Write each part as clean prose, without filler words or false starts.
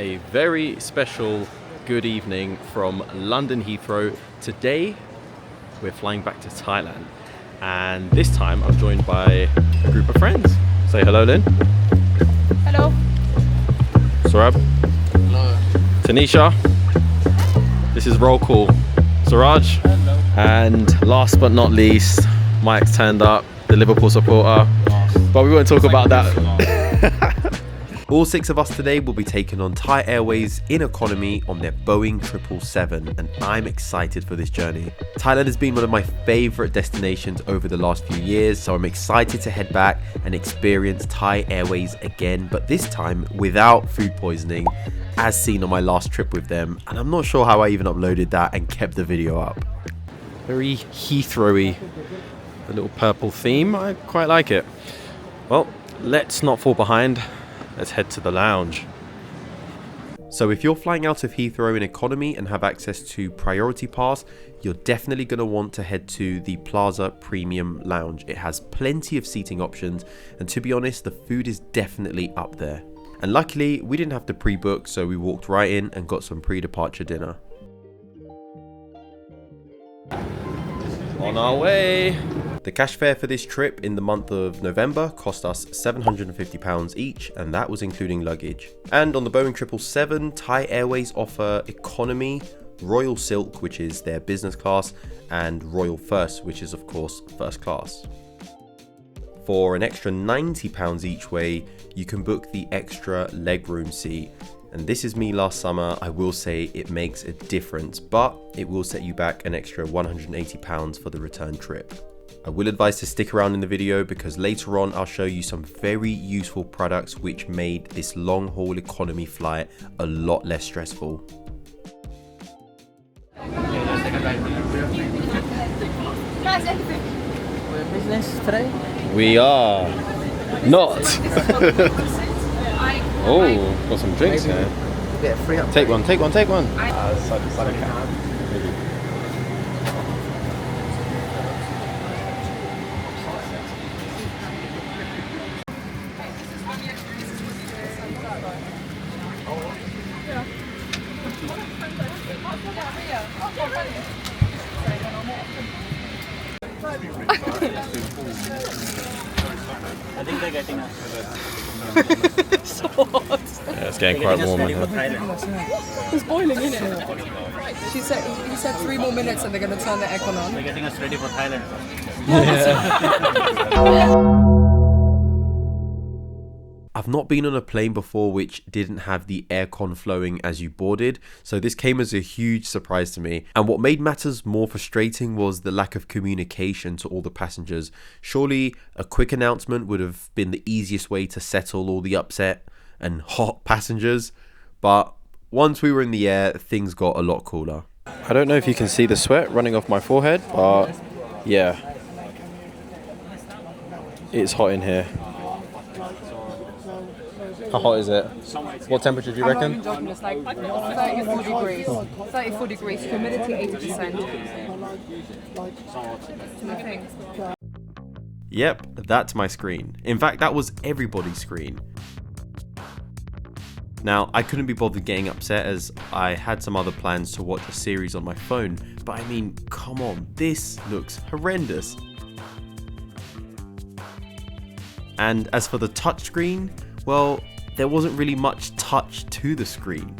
a very special good evening from London Heathrow. Today we're flying back to Thailand, and this time I'm joined by a group of friends. Say hello, Lynn. Hello. Saurabh. Hello. Tanisha. This is roll call. Suraj. Hello. And last but not least, Mike's turned up, the Liverpool supporter. But we won't talk about that. All 6 of us today will be taking on Thai Airways in economy on their Boeing 777, and I'm excited for this journey. Thailand has been one of my favourite destinations over the last few years, so I'm excited to head back and experience Thai Airways again, but this time without food poisoning, as seen on my last trip with them, and I'm not sure how I even uploaded that and kept the video up. Very Heathrow-y, the little purple theme, I quite like it. Well, let's not fall behind. Let's head to the lounge. So if you're flying out of Heathrow in economy and have access to priority pass, you're definitely going to want to head to the Plaza Premium Lounge. It has plenty of seating options, and to be honest, the food is definitely up there. And luckily, we didn't have to pre-book, so we walked right in and got some pre-departure dinner. On our way! The cash fare for this trip in the month of November cost us £750 each, and that was including luggage. And on the Boeing 777, Thai Airways offer economy, Royal Silk, which is their business class, and Royal First, which is of course first class. For an extra £90 each way, you can book the extra legroom seat. And this is me last summer. I will say it makes a difference, but it will set you back an extra £180 for the return trip. I will advise to stick around in the video because later on I'll show you some very useful products which made this long haul economy flight a lot less stressful. We're business today? We are not. Oh, got some drinks here. Yeah, free up. Take one, take one, take one. I think they're getting us. So hot. Yeah, it's getting quite warm in here. It's boiling, isn't it? He said 3 more minutes and they're going to turn the aircon on. They're getting us ready for Thailand. I've not been on a plane before which didn't have the aircon flowing as you boarded, so this came as a huge surprise to me. And what made matters more frustrating was the lack of communication to all the passengers. Surely a quick announcement would have been the easiest way to settle all the upset and hot passengers, but once we were in the air, things got a lot cooler. I don't know if you can see the sweat running off my forehead, but yeah, it's hot in here. How hot is it? What temperature do you reckon? It's like 34 degrees. 34 degrees, humidity 80%. Nothing. Yep, that's my screen. In fact, that was everybody's screen. Now, I couldn't be bothered getting upset as I had some other plans to watch a series on my phone, but I mean, come on, this looks horrendous. And as for the touchscreen, well, there wasn't really much touch to the screen.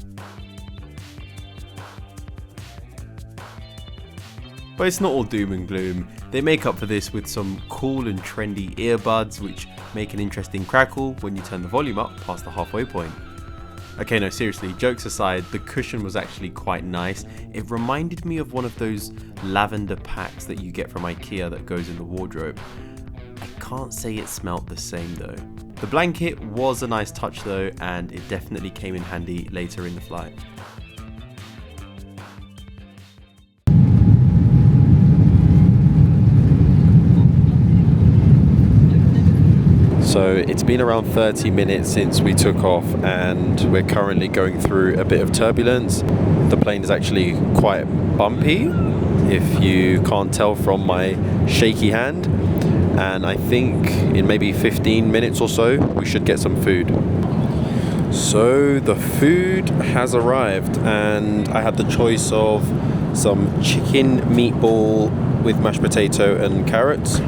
But it's not all doom and gloom. They make up for this with some cool and trendy earbuds which make an interesting crackle when you turn the volume up past the halfway point. Okay, no, seriously, jokes aside, the cushion was actually quite nice. It reminded me of one of those lavender packs that you get from IKEA that goes in the wardrobe. I can't say it smelled the same though. The blanket was a nice touch though, and it definitely came in handy later in the flight. So it's been around 30 minutes since we took off, and we're currently going through a bit of turbulence. The plane is actually quite bumpy, if you can't tell from my shaky hand. And I think in maybe 15 minutes or so we should get some food. So the food has arrived, and I had the choice of some chicken meatball with mashed potato and carrots,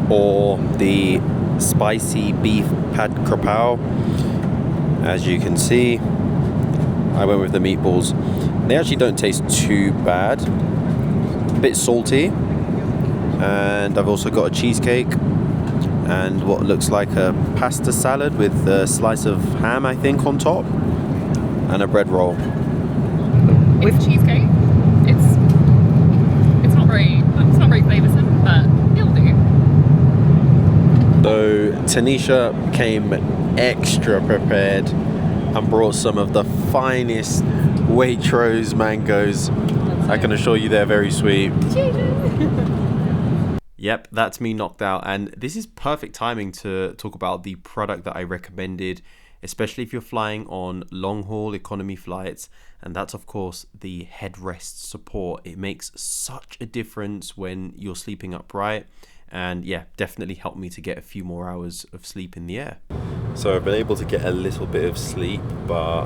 or the spicy beef pad krapao. As you can see, I went with the meatballs. They actually don't taste too bad. A bit salty. And I've also got a cheesecake and what looks like a pasta salad with a slice of ham, I think, on top, and a bread roll. With cheesecake, it's not very flavoursome, but it'll do. So Tanisha came extra prepared and brought some of the finest Waitrose mangoes. I can assure you they're very sweet. Yep, that's me knocked out, and this is perfect timing to talk about the product that I recommended, especially if you're flying on long-haul economy flights, and that's of course the headrest support. It makes such a difference when you're sleeping upright, and yeah, definitely helped me to get a few more hours of sleep in the air. So I've been able to get a little bit of sleep, but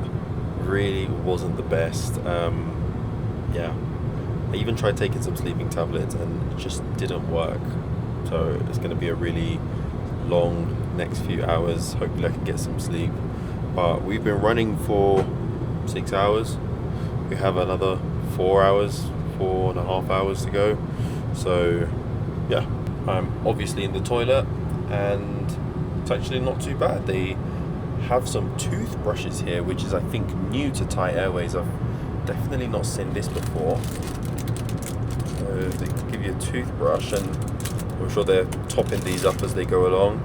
really wasn't the best. Yeah, I even tried taking some sleeping tablets and it just didn't work. So it's going to be a really long next few hours. Hopefully I can get some sleep. But we've been running for 6 hours. We have another 4.5 hours to go. So yeah, I'm obviously in the toilet and it's actually not too bad. They have some toothbrushes here, which is I think new to Thai Airways. I've definitely not seen this before. So they give you a toothbrush, and I'm sure they're topping these up as they go along.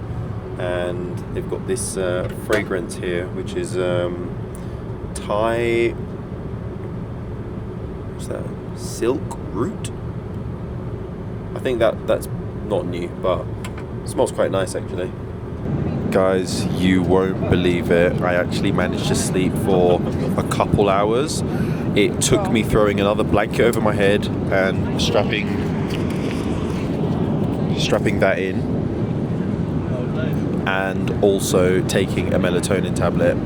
And they've got this fragrance here, which is Thai, what's that? Silk root. I think that's not new, but it smells quite nice actually. Guys, you won't believe it. I actually managed to sleep for a couple hours. It took me throwing another blanket over my head and strapping that in, and also taking a melatonin tablet.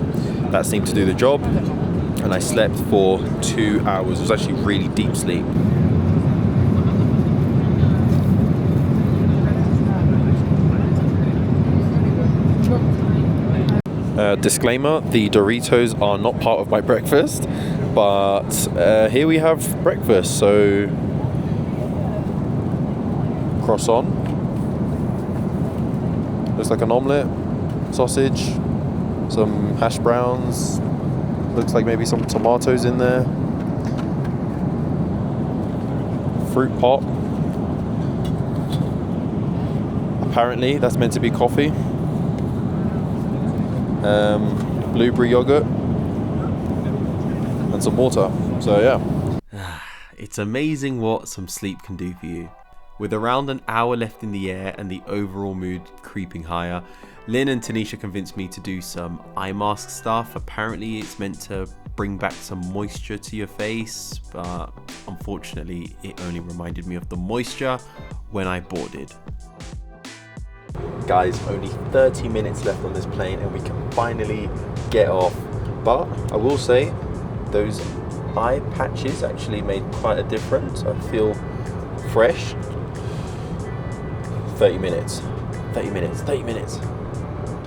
That seemed to do the job, and I slept for 2 hours. It was actually really deep sleep. Disclaimer, the Doritos are not part of my breakfast, but here we have breakfast. So croissant, looks like an omelette, sausage, some hash browns, looks like maybe some tomatoes in there, fruit pop, apparently that's meant to be coffee, blueberry yogurt, and some water. So yeah. It's amazing what some sleep can do for you. With around an hour left in the air and the overall mood creeping higher, Lynn and Tanisha convinced me to do some eye mask stuff. Apparently it's meant to bring back some moisture to your face, but unfortunately it only reminded me of the moisture when I boarded. Guys, only 30 minutes left on this plane and we can finally get off. But I will say, those eye patches actually made quite a difference. I feel fresh. 30 minutes.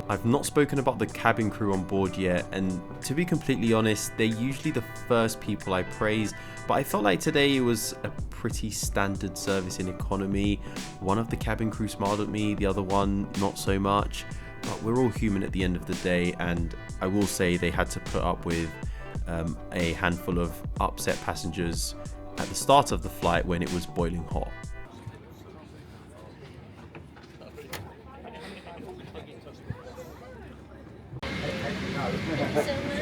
I've not spoken about the cabin crew on board yet, and to be completely honest, they're usually the first people I praise, but I felt like today it was a pretty standard service in economy. One of the cabin crew smiled at me, the other one not so much, but we're all human at the end of the day, and I will say they had to put up with a handful of upset passengers at the start of the flight when it was boiling hot.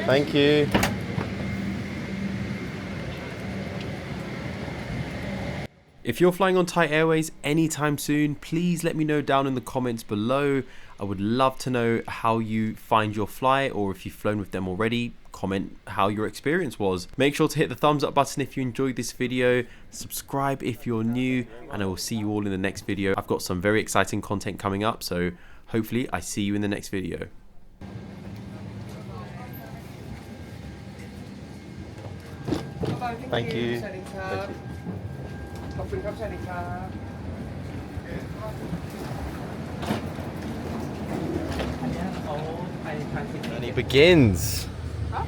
Thank you. If you're flying on Thai Airways anytime soon, please let me know down in the comments below. I would love to know how you find your flight, or if you've flown with them already, comment how your experience was. Make sure to hit the thumbs up button if you enjoyed this video, subscribe if you're new, and I will see you all in the next video. I've got some very exciting content coming up, so hopefully I see you in the next video. Thank you. สวัสดีครับขอบคุณครับสวัสดีครับ And it begins.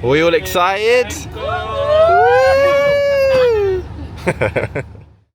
Are we all excited? Woo!